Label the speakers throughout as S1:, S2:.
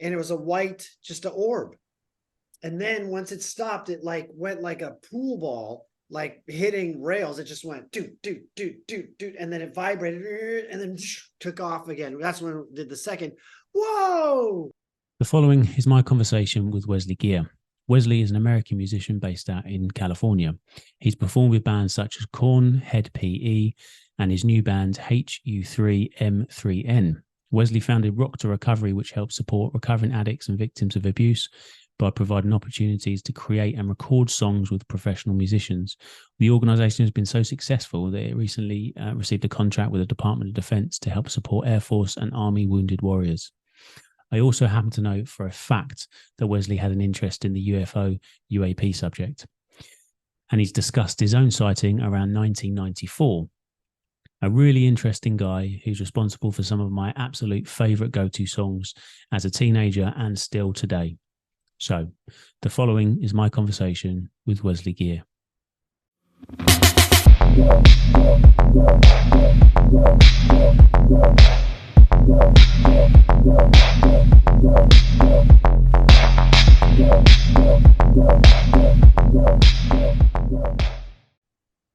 S1: and it was a white, just an orb. And then once it stopped, it like went like a pool ball, like hitting rails. It just went doot, doot, doot, doot, doot, and then it vibrated and then took off again. That's when it did the second. Whoa!
S2: The following is my conversation with Wesley Geer. Wesley is an American musician based out in California. He's performed with bands such as Korn, Hed PE, and his new band HU3M3N. Wesley founded Rock to Recovery, which helps support recovering addicts and victims of abuse by providing opportunities to create and record songs with professional musicians. The organization has been so successful that it recently received a contract with the Department of Defense to help support Airforce and Army wounded warriors. I also happen to know for a fact that Wesley had an interest in the UFO UAP subject, and he's discussed his own sighting around 1994. A really interesting guy who's responsible for some of my absolute favorite go-to songs as a teenager and still today. So, the following is my conversation with Wesley Geer.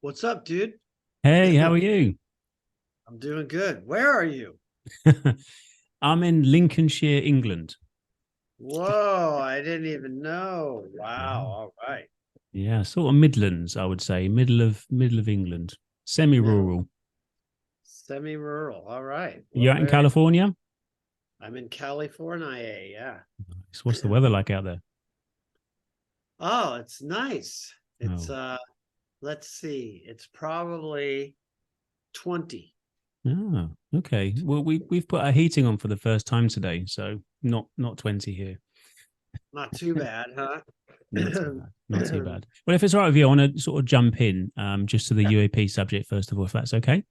S1: What's up, dude?
S2: Hey, how are you?
S1: I'm doing good. Where are you?
S2: I'm in Lincolnshire, England.
S1: Whoa, I didn't even know. Wow. All right.
S2: Yeah, sort of Midlands, I would say, middle of England, semi-rural.
S1: Semi-rural. All right. Well,
S2: You're out in California?
S1: I'm in California. Yeah.
S2: Nice. What's the weather like out there?
S1: Oh, it's nice. It's let's see. It's probably 20.
S2: Oh, okay. Well, we've put our heating on for the first time today, so not 20 here.
S1: Not too bad, huh?
S2: Not too bad. Not too bad. Well, if it's all right with you, I want to sort of jump in just to the UAP subject first of all, if that's okay.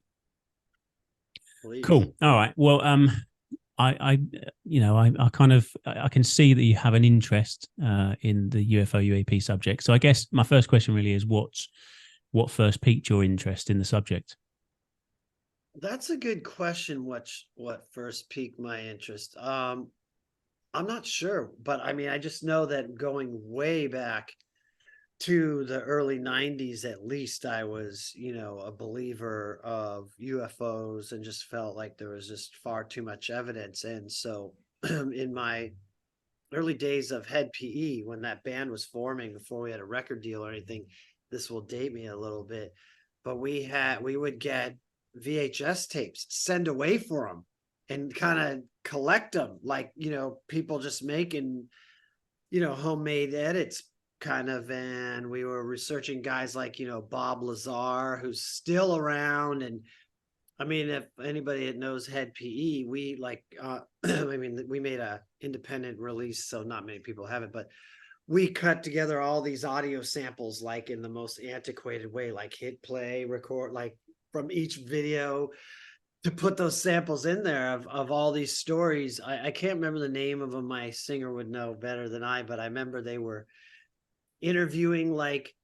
S1: Please.
S2: Cool. All right. Well, I kind of I can see that you have an interest in the UFO UAP subject. So I guess my first question really is what first piqued your interest in the subject?
S1: That's a good question. What first piqued my interest? I'm not sure, but I mean, I just know that going way back to the early 90s, at least, I was, a believer of UFOs and just felt like there was just far too much evidence. And so in my early days of Hed PE, when that band was forming before we had a record deal or anything, this will date me a little bit, but we would get VHS tapes, send away for them and kind of collect them, like, people just making, homemade edits kind of. And we were researching guys like, Bob Lazar, who's still around. And I mean, if anybody that knows Hed PE, we like, I mean, we made a independent release, so not many people have it, but we cut together all these audio samples, like in the most antiquated way, like hit play, record, like from each video, to put those samples in there of all these stories. I can't remember the name of them. My singer would know better than I, but I remember they were interviewing like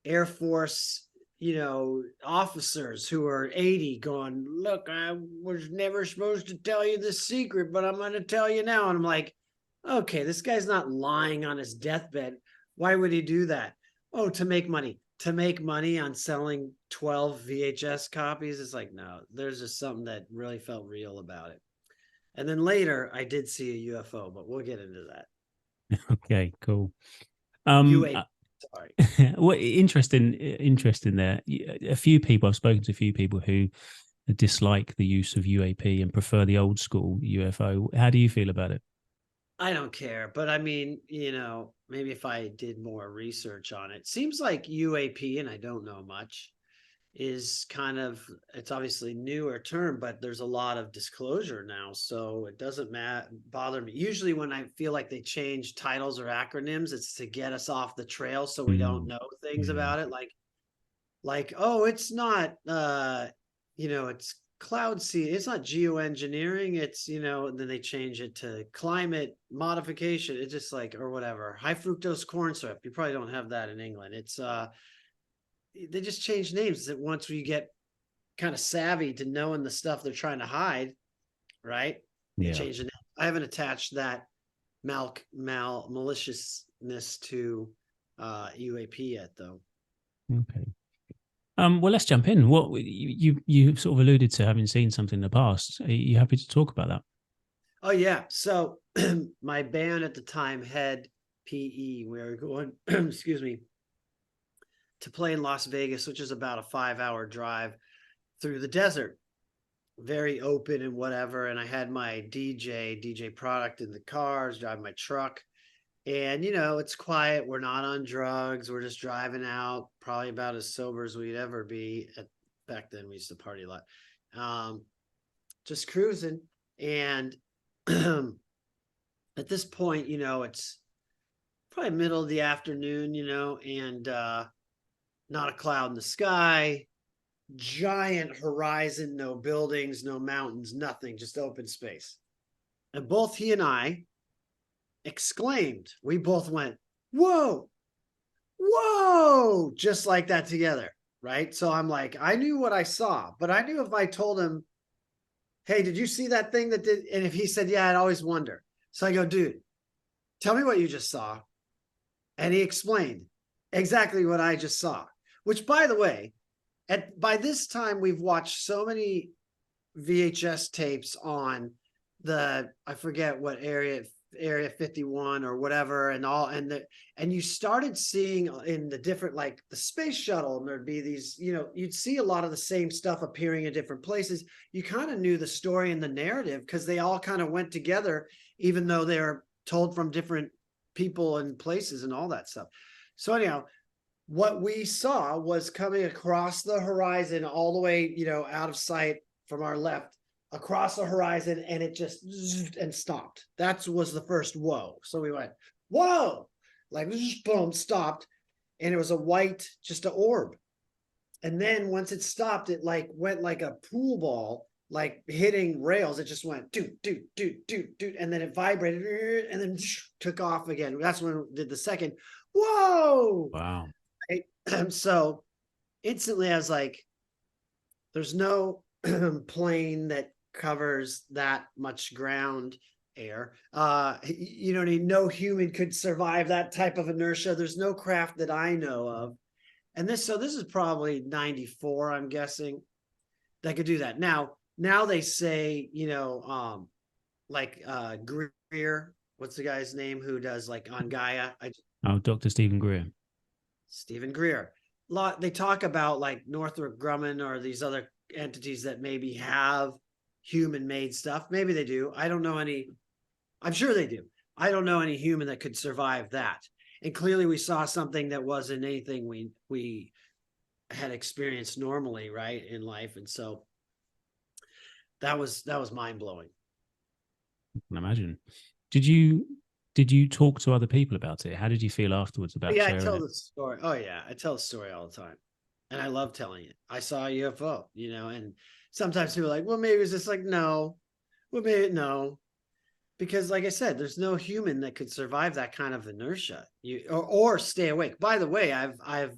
S1: Air Force, officers who are 80 going, look, I was never supposed to tell you this secret, but I'm going to tell you now. And I'm like, okay, this guy's not lying on his deathbed. Why would he do that? Oh, to make money. To make money on selling 12 VHS copies. It's like, no, there's just something that really felt real about it. And then later I did see a UFO, but we'll get into that.
S2: Okay, cool.
S1: UAP, sorry.
S2: Well, interesting there. A few people, I've spoken to a few people who dislike the use of UAP and prefer the old school UFO. How do you feel about it?
S1: I don't care, but I mean, maybe if I did more research on it. Seems like UAP, and I don't know much, is kind of, it's obviously newer term, but there's a lot of disclosure now, so it doesn't bother me. Usually when I feel like they change titles or acronyms, it's to get us off the trail so we don't know things about it, like oh, it's not it's cloud seed, it's not geoengineering, it's and then they change it to climate modification. It's just like, or whatever, high fructose corn syrup. You probably don't have that in England. It's they just change names that once we get kind of savvy to knowing the stuff they're trying to hide, right? They change the name. I haven't attached that maliciousness to UAP yet, though.
S2: Okay. Well, let's jump in. What you sort of alluded to having seen something in the past. Are you happy to talk about that?
S1: Oh yeah. So my band at the time, Hed PE, we were going, excuse me, to play in Las Vegas, which is about a 5-hour drive through the desert. Very open and whatever. And I had my DJ product in the cars, driving my truck. And it's quiet. We're not on drugs. We're just driving out, probably about as sober as we'd ever be. Back then, we used to party a lot. Just cruising. And at this point, it's probably middle of the afternoon, and not a cloud in the sky, giant horizon, no buildings, no mountains, nothing, just open space. And both he and I exclaimed. We both went, whoa, whoa, just like that together, right? So I'm like, I knew what I saw, but I knew if I told him, hey, did you see that thing that did? And if he said, yeah, I'd always wonder. So I go, dude, tell me what you just saw. And he explained exactly what I just saw, which, by the way, by this time, we've watched so many VHS tapes on I forget what area 51 or whatever, and you started seeing in the different, like the space shuttle, and there'd be these, you'd see a lot of the same stuff appearing in different places. You kind of knew the story and the narrative because they all kind of went together, even though they're told from different people and places and all that stuff. So anyhow, what we saw was coming across the horizon all the way, out of sight from our left, across the horizon, and it just and stopped. That was the first whoa. So we went, whoa, like boom, stopped. And it was a white, just an orb. And then once it stopped, it like went like a pool ball, like hitting rails. It just went doot, doot, doot, doot, doot. And then it vibrated and then took off again. That's when it did the second, whoa.
S2: Wow.
S1: Right? So instantly I was like, there's no plane that covers that much ground air. You know what I mean? No human could survive that type of inertia. There's no craft that I know of. And this is probably 94, I'm guessing, that could do that. Now they say, like Greer, what's the guy's name who does like on Gaia?
S2: Dr. Stephen Greer.
S1: Stephen Greer. They talk about like Northrop Grumman or these other entities that maybe have human-made stuff. Maybe they do. I don't know any. I'm sure they do. I don't know any human that could survive that. And clearly we saw something that wasn't anything we had experienced normally, right, in life. And so that was mind-blowing.
S2: I can imagine. Did you talk to other people about it? How did you feel afterwards about sharing
S1: I tell
S2: it?
S1: the story. Oh yeah, I tell the story all the time. And I love telling it. I saw a UFO, and sometimes people are like, well, maybe it's just like, no. Well, maybe no. Because like I said, there's no human that could survive that kind of inertia or stay awake. By the way, I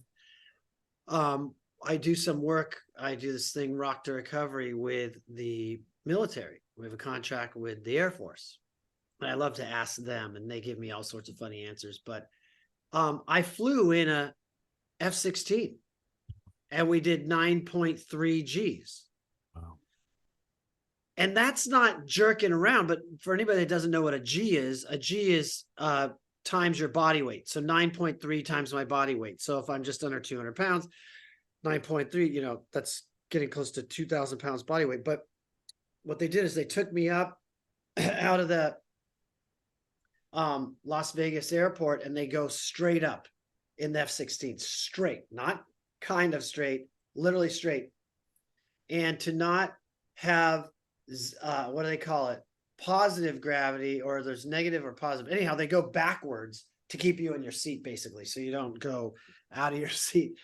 S1: do some work. I do this thing, Rock to Recovery, with the military. We have a contract with the Air Force. And I love to ask them, and they give me all sorts of funny answers. But I flew in a F-16, and we did 9.3 Gs.
S2: Wow.
S1: And that's not jerking around, but for anybody that doesn't know what a G is times your body weight. So 9.3 times my body weight. So if I'm just under 200 pounds, 9.3, that's getting close to 2,000 pounds body weight. But what they did is they took me up out of the Las Vegas airport, and they go straight up in the F-16, straight, not kind of straight, literally straight. And to not have what do they call it? Positive gravity, or there's negative or positive. Anyhow, they go backwards to keep you in your seat, basically, so you don't go out of your seat.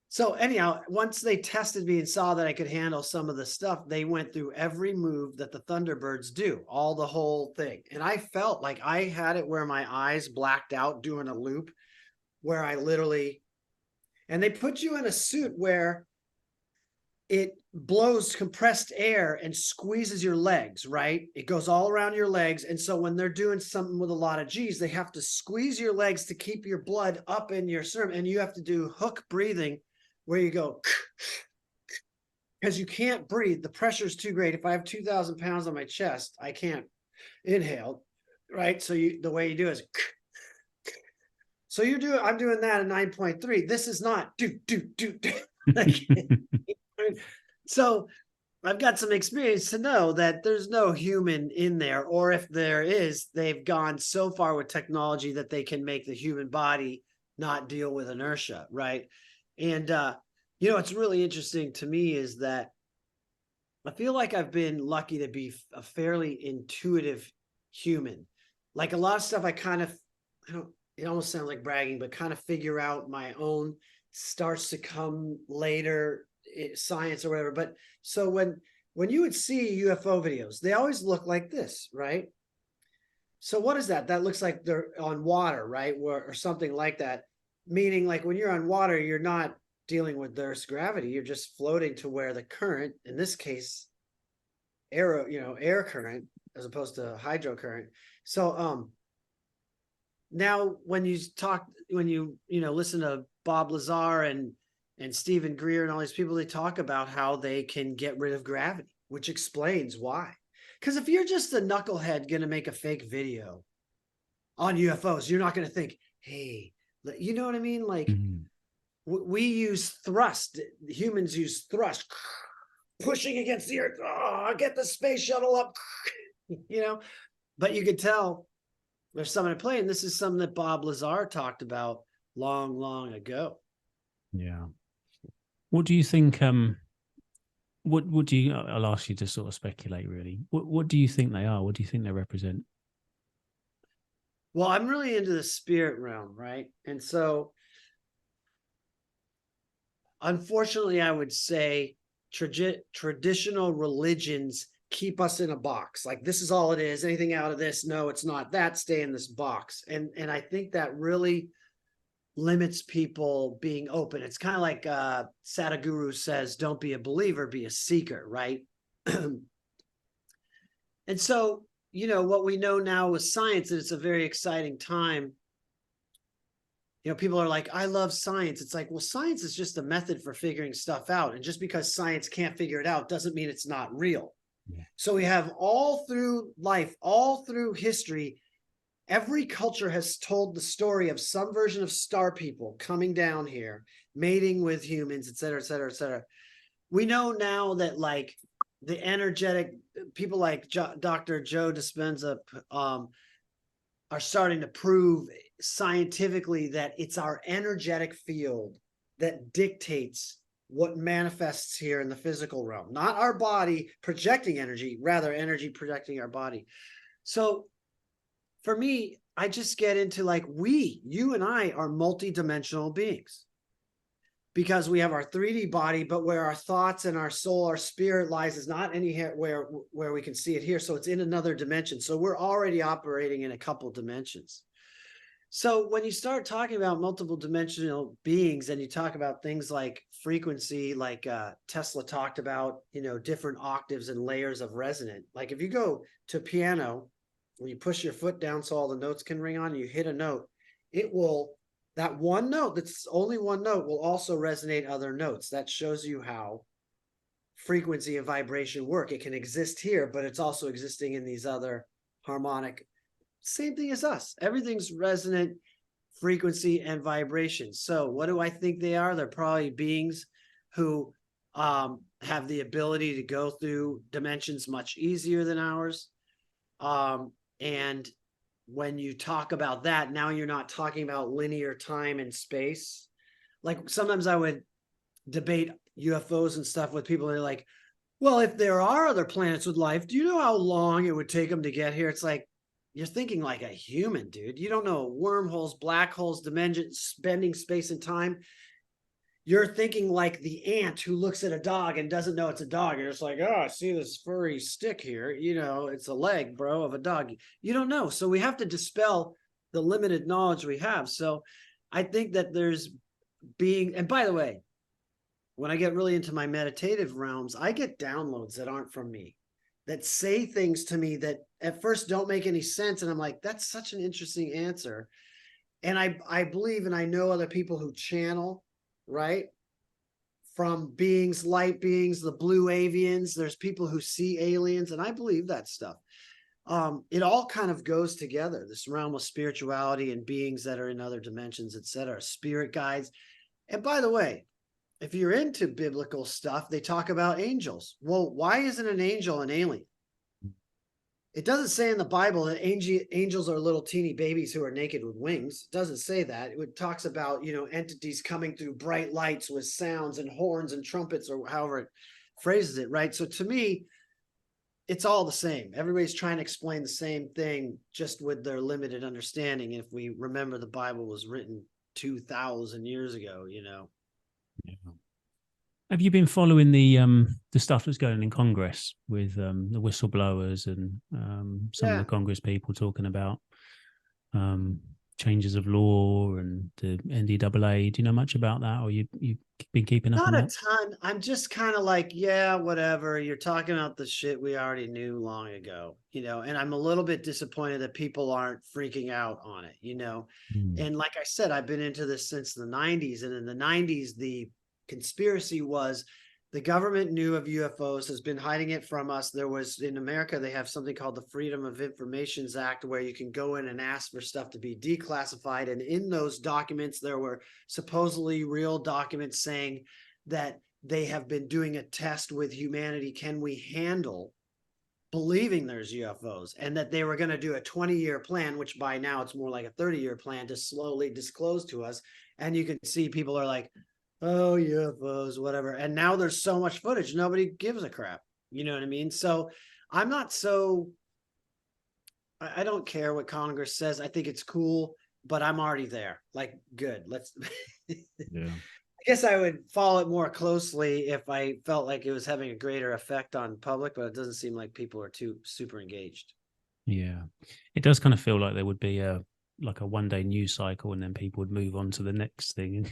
S1: So anyhow, once they tested me and saw that I could handle some of the stuff, they went through every move that the Thunderbirds do, the whole thing. And I felt like I had it where my eyes blacked out doing a loop, where I literally, and they put you in a suit where blows compressed air and squeezes your legs, right? It goes all around your legs. And so when they're doing something with a lot of G's, they have to squeeze your legs to keep your blood up in your sternum. And you have to do hook breathing where you go, because you can't breathe. The pressure is too great. If I have 2,000 pounds on my chest, I can't inhale, right? So the way you do is, so I'm doing that at 9.3. This is not do. So I've got some experience to know that there's no human in there, or if there is, they've gone so far with technology that they can make the human body not deal with inertia, right? And what's really interesting to me is that I feel like I've been lucky to be a fairly intuitive human. Like a lot of stuff it almost sounds like bragging, but kind of figure out my own, starts to come later, science or whatever. But so when you would see UFO videos, they always look like this, right? So what is that? That looks like they're on water, right? Or something like that. Meaning like when you're on water, you're not dealing with the Earth's gravity. You're just floating to where the current, in this case, air current, as opposed to hydro current. So now when you listen to Bob Lazar and Stephen Greer and all these people, they talk about how they can get rid of gravity, which explains why. Because if you're just a knucklehead going to make a fake video on UFOs, you're not going to think, hey, you know what I mean? Like we use thrust. Humans use thrust, pushing against the Earth. Oh, get the space shuttle up, But you could tell there's something at play, and this is something that Bob Lazar talked about long, long ago.
S2: Yeah. What do you think? What do you? I'll ask you to sort of speculate. Really, what do you think they are? What do you think they represent?
S1: Well, I'm really into the spirit realm, right? And so, unfortunately, I would say traditional religions keep us in a box. Like, this is all it is. Anything out of this, no, it's not that. Stay in this box. And I think that really limits people being open. It's kind of like Sadhguru says, don't be a believer, be a seeker, right? And so, what we know now with science, and it's a very exciting time. People are like, I love science. It's like, well, science is just a method for figuring stuff out. And just because science can't figure it out doesn't mean it's not real. Yeah. So we have all through life, all through history, every culture has told the story of some version of star people coming down here, mating with humans, et cetera, et cetera, et cetera. We know now that like the energetic people like Dr. Joe Dispenza are starting to prove scientifically that it's our energetic field that dictates what manifests here in the physical realm, not our body projecting energy, rather energy projecting our body. So for me, I just get into like you and I are multidimensional beings because we have our 3D body, but where our thoughts and our soul, our spirit lies is not anywhere where we can see it here. So it's in another dimension. So we're already operating in a couple dimensions. So when you start talking about multiple dimensional beings and you talk about things like frequency, like Tesla talked about, different octaves and layers of resonant. Like if you go to piano, when you push your foot down so all the notes can ring on, you hit a note, that one note, that's only one note, will also resonate other notes. That shows you how frequency and vibration work. It can exist here, but it's also existing in these other harmonic. Same thing as us. Everything's resonant frequency and vibration. So what do I think they are? They're probably beings who have the ability to go through dimensions much easier than ours. And when you talk about that, now you're not talking about linear time and space. Like sometimes I would debate UFOs and stuff with people, and they're like, well, if there are other planets with life, do you know how long it would take them to get here? It's like, you're thinking like a human, dude. You don't know wormholes, black holes, dimensions, bending space and time. You're thinking like the ant who looks at a dog and doesn't know it's a dog. You're just like, oh, I see this furry stick here. It's a leg, bro, of a dog. You don't know. So we have to dispel the limited knowledge we have. So I think that there's and by the way, when I get really into my meditative realms, I get downloads that aren't from me, that say things to me that at first don't make any sense. And I'm like, that's such an interesting answer. And I believe, and I know other people who channel, right? From beings, light beings, the blue avians. There's people who see aliens, and I believe that stuff. It all kind of goes together. This realm of spirituality and beings that are in other dimensions, etc. Spirit guides. And by the way, if you're into biblical stuff, they talk about angels. Well, why isn't an angel an alien? It doesn't say in the Bible that angels are little teeny babies who are naked with wings. It doesn't say that. It talks about, entities coming through bright lights with sounds and horns and trumpets, or however it phrases it, right? So to me, it's all the same. Everybody's trying to explain the same thing, just with their limited understanding. If we remember, the Bible was written 2,000 years ago,
S2: Yeah. Have you been following the stuff that's going on in Congress with the whistleblowers and some of the Congress people talking about changes of law and the NDAA? Do you know much about that, or you've been keeping up on that?
S1: Not a ton. I'm just kind of like, yeah, whatever. You're talking about the shit we already knew long ago, and I'm a little bit disappointed that people aren't freaking out on it, And like I said, I've been into this since the 90s. And in the 90s, the conspiracy was the government knew of UFOs, has been hiding it from us. There was, in America, they have something called the Freedom of Information Act, where you can go in and ask for stuff to be declassified. And in those documents, there were supposedly real documents saying that they have been doing a test with humanity. Can we handle believing there's UFOs? And that they were going to do a 20-year plan, which by now it's more like a 30-year plan, to slowly disclose to us. And you can see people are like, oh, UFOs, whatever. And now there's so much footage, nobody gives a crap. You know what I mean? So I'm not I don't care what Congress says. I think it's cool, but I'm already there. Like, good. Let's,
S2: Yeah.
S1: I guess I would follow it more closely if I felt like it was having a greater effect on public, but it doesn't seem like people are too super engaged.
S2: Yeah. It does kind of feel like there would be a one-day news cycle, and then people would move on to the next thing.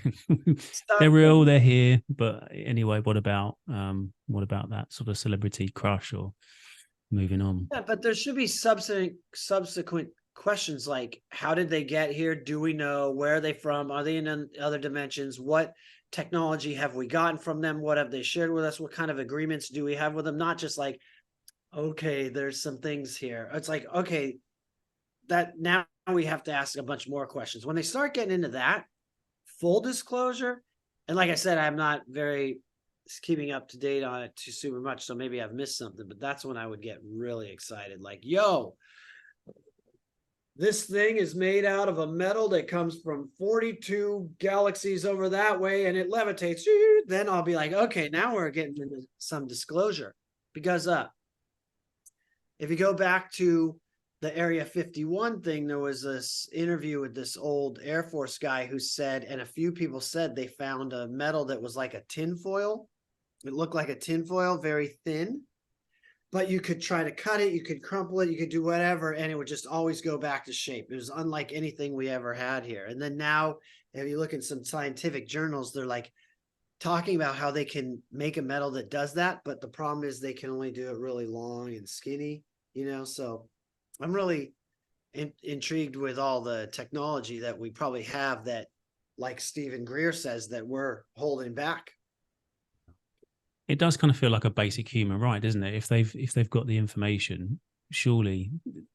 S2: They're real, they're here, but anyway, what about that sort of celebrity crush, or moving on?
S1: Yeah, but there should be subsequent questions like, how did they get here? Do we know? Where are they from? Are they in other dimensions? What technology have we gotten from them? What have they shared with us? What kind of agreements do we have with them? Not just like, okay, there's some things here. It's like, okay, that now we have to ask a bunch more questions. When they start getting into that, full disclosure, and like I said, I'm not very keeping up to date on it too super much, so maybe I've missed something, but that's when I would get really excited. Like, yo, this thing is made out of a metal that comes from 42 galaxies over that way, and it levitates. Then I'll be like, okay, now we're getting into some disclosure. Because if you go back to the Area 51 thing, there was this interview with this old Air Force guy who said, and a few people said, they found a metal that was like a tinfoil. It looked like a tinfoil, very thin, but you could try to cut it, you could crumple it, you could do whatever, and it would just always go back to shape. It was unlike anything we ever had here. And then now, if you look in some scientific journals, they're like talking about how they can make a metal that does that, but the problem is they can only do it really long and skinny, so I'm really intrigued with all the technology that we probably have that, like Stephen Greer says, that we're holding back.
S2: It does kind of feel like a basic human right, doesn't it? If they've got the information, surely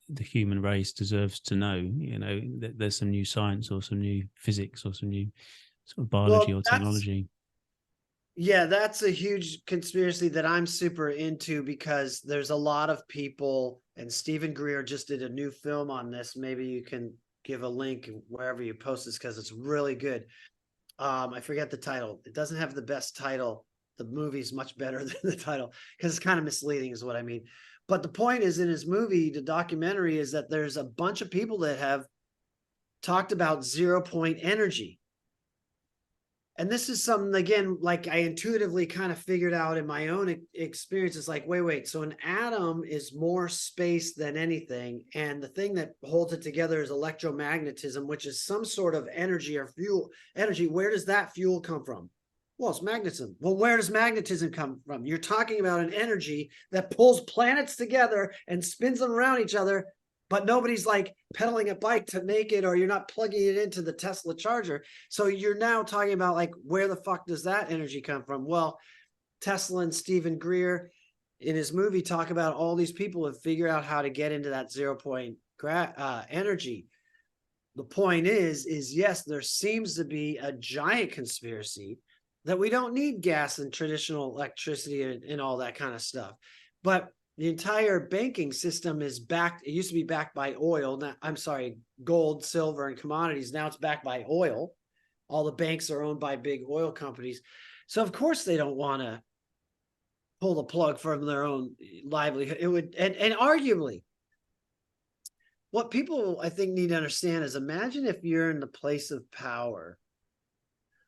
S2: the human race deserves to know, that there's some new science or some new physics or some new sort of biology or technology.
S1: Yeah, that's a huge conspiracy that I'm super into, because there's a lot of people, and Stephen Greer just did a new film on this. Maybe you can give a link wherever you post this, because it's really good. I forget the title. It doesn't have the best title. The movie's much better than the title, because it's kind of misleading is what I mean. But the point is, in his movie, the documentary, is that there's a bunch of people that have talked about 0 point energy. And this is something, again, like I intuitively kind of figured out in my own experience. It's like, wait. So an atom is more space than anything. And the thing that holds it together is electromagnetism, which is some sort of energy or fuel energy. Where does that fuel come from? Well, it's magnetism. Well, where does magnetism come from? You're talking about an energy that pulls planets together and spins them around each other, but nobody's like pedaling a bike to make it, or you're not plugging it into the Tesla charger. So you're now talking about like, where the fuck does that energy come from? Well, Tesla and Stephen Greer in his movie talk about all these people have figured out how to get into that 0 point energy. The point is yes, there seems to be a giant conspiracy that we don't need gas and traditional electricity and all that kind of stuff. But the entire banking system is backed. It used to be backed by oil. Now, I'm sorry, gold, silver, and commodities. Now it's backed by oil. All the banks are owned by big oil companies. So of course they don't want to pull the plug from their own livelihood. It would, and arguably, what people I think need to understand is, imagine if you're in the place of power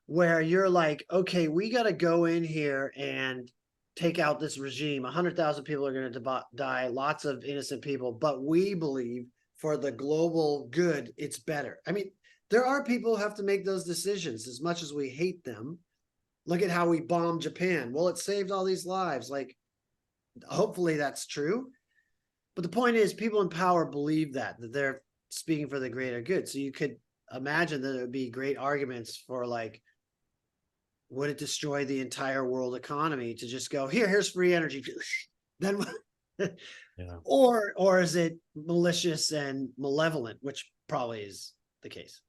S1: where you're like, okay, we got to go in here and take out this regime. 100,000 people are going to die, lots of innocent people, but we believe for the global good, it's better. I mean, there are people who have to make those decisions as much as we hate them. Look at how we bombed Japan. Well, it saved all these lives. Like, hopefully that's true. But the point is, people in power believe that they're speaking for the greater good. So you could imagine that it would be great arguments for like, would it destroy the entire world economy to just go, here's free energy? Then
S2: Yeah.
S1: or is it malicious and malevolent, which probably is the case.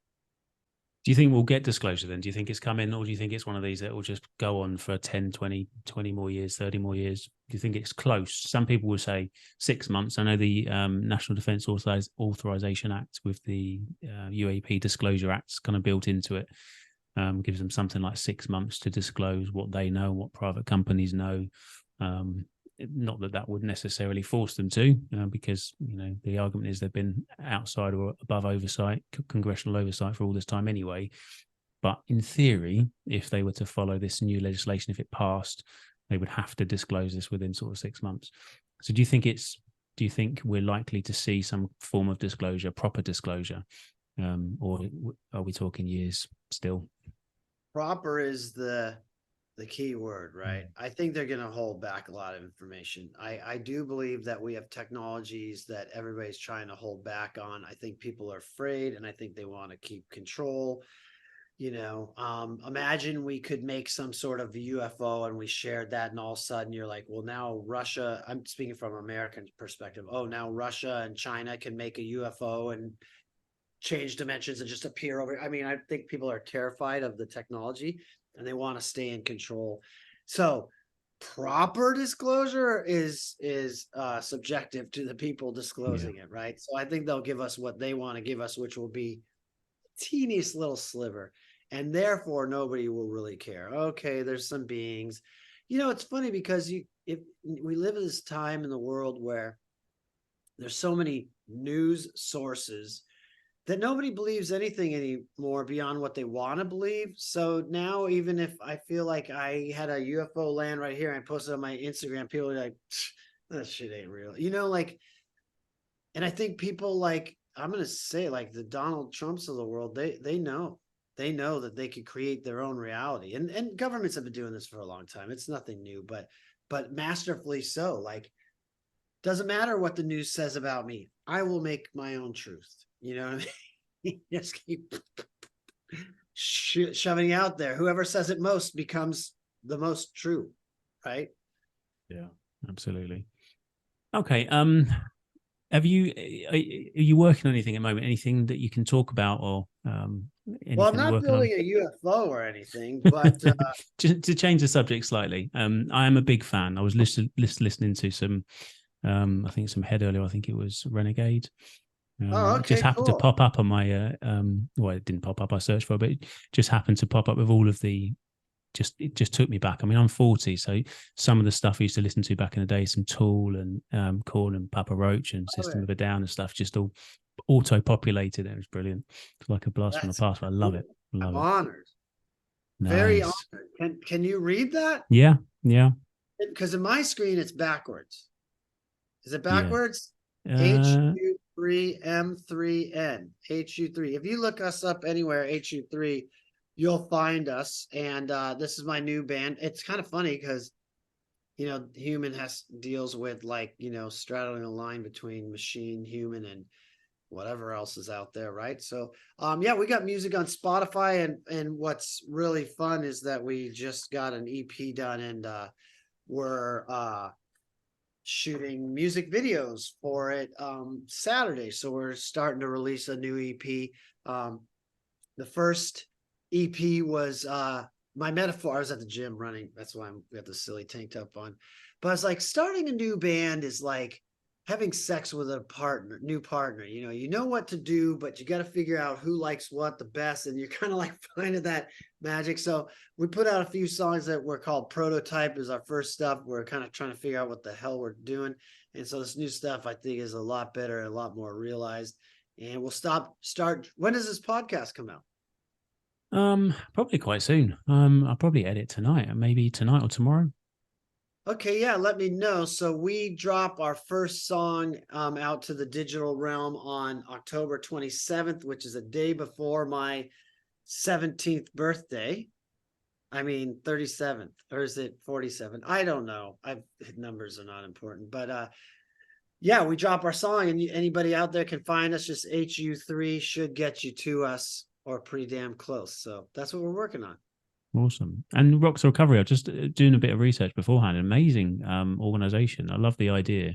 S2: Do you think we'll get disclosure then? Do you think it's coming, or do you think it's one of these that will just go on for 10, 20 more years, 30 more years? Do you think it's close? Some people will say 6 months. I know the National Defence Authorization Act with the UAP Disclosure Act's kind of built into it. Gives them something like 6 months to disclose what they know, what private companies know. Not that would necessarily force them to, because the argument is they've been outside or above oversight, congressional oversight for all this time anyway. But in theory, if they were to follow this new legislation, if it passed, they would have to disclose this within sort of 6 months. So do you think we're likely to see some form of disclosure, proper disclosure, or are we talking years still?
S1: Proper is the key word, right? I think they're going to hold back a lot of information. I do believe that we have technologies that everybody's trying to hold back on. I think people are afraid, and I think they want to keep control. Imagine we could make some sort of UFO and we shared that, and all of a sudden you're like, well, now Russia, I'm speaking from American perspective. Oh, now Russia and China can make a UFO and change dimensions and just appear over. I mean, I think people are terrified of the technology and they want to stay in control. So proper disclosure is subjective to the people disclosing it, right? So I think they'll give us what they want to give us, which will be teeniest little sliver, and therefore nobody will really care. Okay, there's some beings. It's funny because if we live in this time in the world where there's so many news sources that nobody believes anything anymore beyond what they want to believe. So now, even if I feel like I had a UFO land right here and I posted on my Instagram, people are like, that shit ain't real. And I think people like, I'm going to say like the Donald Trumps of the world, they know that they could create their own reality. And governments have been doing this for a long time. It's nothing new, but masterfully so. Like, doesn't matter what the news says about me. I will make my own truth. You know what I mean? Just keep shoving out there. Whoever says it most becomes the most true, right?
S2: Yeah, absolutely. Okay. Are you working on anything at the moment? Anything that you can talk about, or anything
S1: Well, I'm not building a UFO or anything, but
S2: to change the subject slightly, I am a big fan. I was listening to some, I think some Hed earlier. I think it was Renegade.
S1: okay,
S2: it just happened to pop up on my well, it didn't pop up, I searched for it, but it just happened to pop up with all of the it just took me back. I mean, I'm 40, so some of the stuff I used to listen to back in the day, some Tool and Korn and Papa Roach and System of a Down and stuff, just all auto-populated. It was brilliant. It's like a blast from the past, but I love it.
S1: I'm honored.
S2: Nice.
S1: Very honored. Can you read that?
S2: Yeah.
S1: Because in my screen it's backwards. Is it backwards?
S2: Yeah.
S1: HU3M3N. HU3. If you look us up anywhere, HU3, you'll find us. And this is my new band. It's kind of funny because, human deals with, like, straddling a line between machine, human, and whatever else is out there, right? So yeah, we got music on Spotify, and what's really fun is that we just got an EP done, and we're shooting music videos for it Saturday. So we're starting to release a new EP. The first EP was my metaphor. I was at the gym running. That's why I'm got the silly tank top on. But it's like starting a new band is like having sex with a new partner. You know what to do, but you got to figure out who likes what the best, and you're kind of like finding that magic. So we put out a few songs that were called Prototype is our first stuff. We're kind of trying to figure out what the hell we're doing. And so this new stuff I think is a lot better and a lot more realized. And we'll start. When does this podcast come out?
S2: Probably quite soon. I'll probably edit tonight, maybe tonight or tomorrow.
S1: Okay, yeah, let me know. So we drop our first song out to the digital realm on October 27th, which is a day before my 17th birthday. I mean 37th, or is it 47? I don't know. Numbers are not important, but yeah, we drop our song, and anybody out there can find us. Just HU3 should get you to us, or pretty damn close. So that's what we're working on.
S2: Awesome. And Rocks Recovery, I was just doing a bit of research beforehand. Amazing organization. I love the idea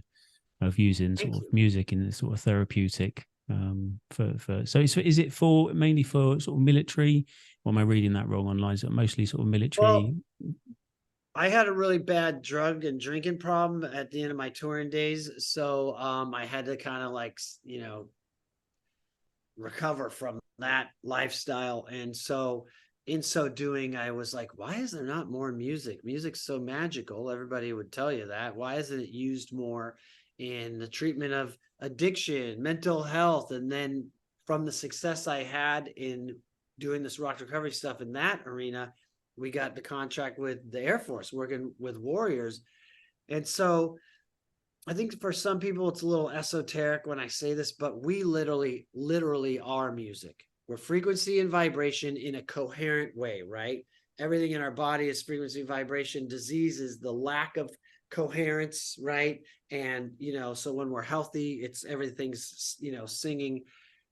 S2: of using sort of music in this sort of therapeutic so is it mainly for sort of military, or am I reading that wrong online? Is it mostly sort of military?
S1: Well, I had a really bad drug and drinking problem at the end of my touring days. So I had to kind of like, recover from that lifestyle. And so in so doing, I was like, why is there not more music? Music's so magical. Everybody would tell you that. Why isn't it used more in the treatment of addiction, mental health? And then from the success I had in doing this rock recovery stuff in that arena, we got the contract with the Air Force, working with warriors. And so I think for some people it's a little esoteric when I say this, but we literally are music. We're frequency and vibration in a coherent way, right? Everything in our body is frequency and vibration. Disease is the lack of coherence, right? And, so when we're healthy, it's everything's, singing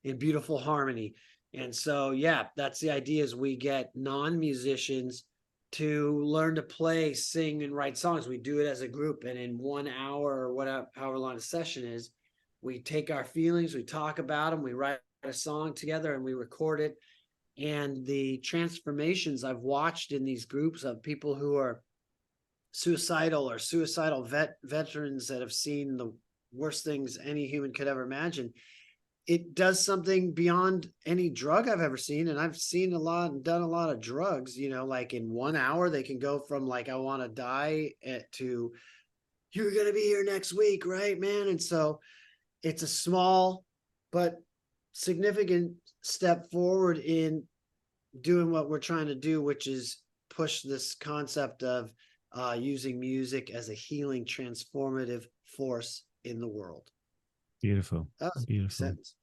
S1: in beautiful harmony. And so, yeah, that's the idea, is we get non-musicians to learn to play, sing, and write songs. We do it as a group, and in 1 hour or whatever, however long the session is, we take our feelings, we talk about them, we write a song together, and we record it. And the transformations I've watched in these groups of people who are suicidal or suicidal veterans that have seen the worst things any human could ever imagine, it does something beyond any drug I've ever seen. And I've seen a lot and done a lot of drugs, like in 1 hour, they can go from like, I want to die to, you're going to be here next week, right, man? And so it's a small but significant step forward in doing what we're trying to do, which is push this concept of using music as a healing, transformative force in the world.
S2: Beautiful.
S1: That was
S2: beautiful.
S1: Sentence.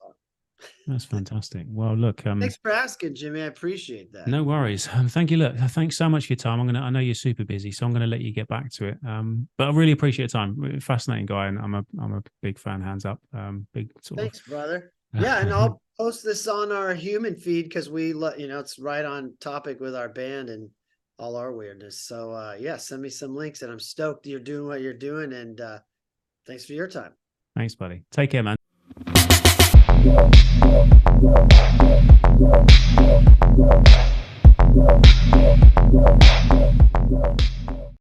S2: That's fantastic. Well, look,
S1: thanks for asking, Jimmy. I appreciate that.
S2: No worries. Thank you. Look, thanks so much for your time. I know you're super busy, so I'm going to let you get back to it. But I really appreciate your time. Fascinating guy, and I'm a big fan. Hands up. Big sort
S1: Thanks, brother. Yeah, and I'll post this on our human feed, because we it's right on topic with our band and all our weirdness. So yeah, send me some links, and I'm stoked you're doing what you're doing. And thanks for your time.
S2: Thanks, buddy. Take care, man.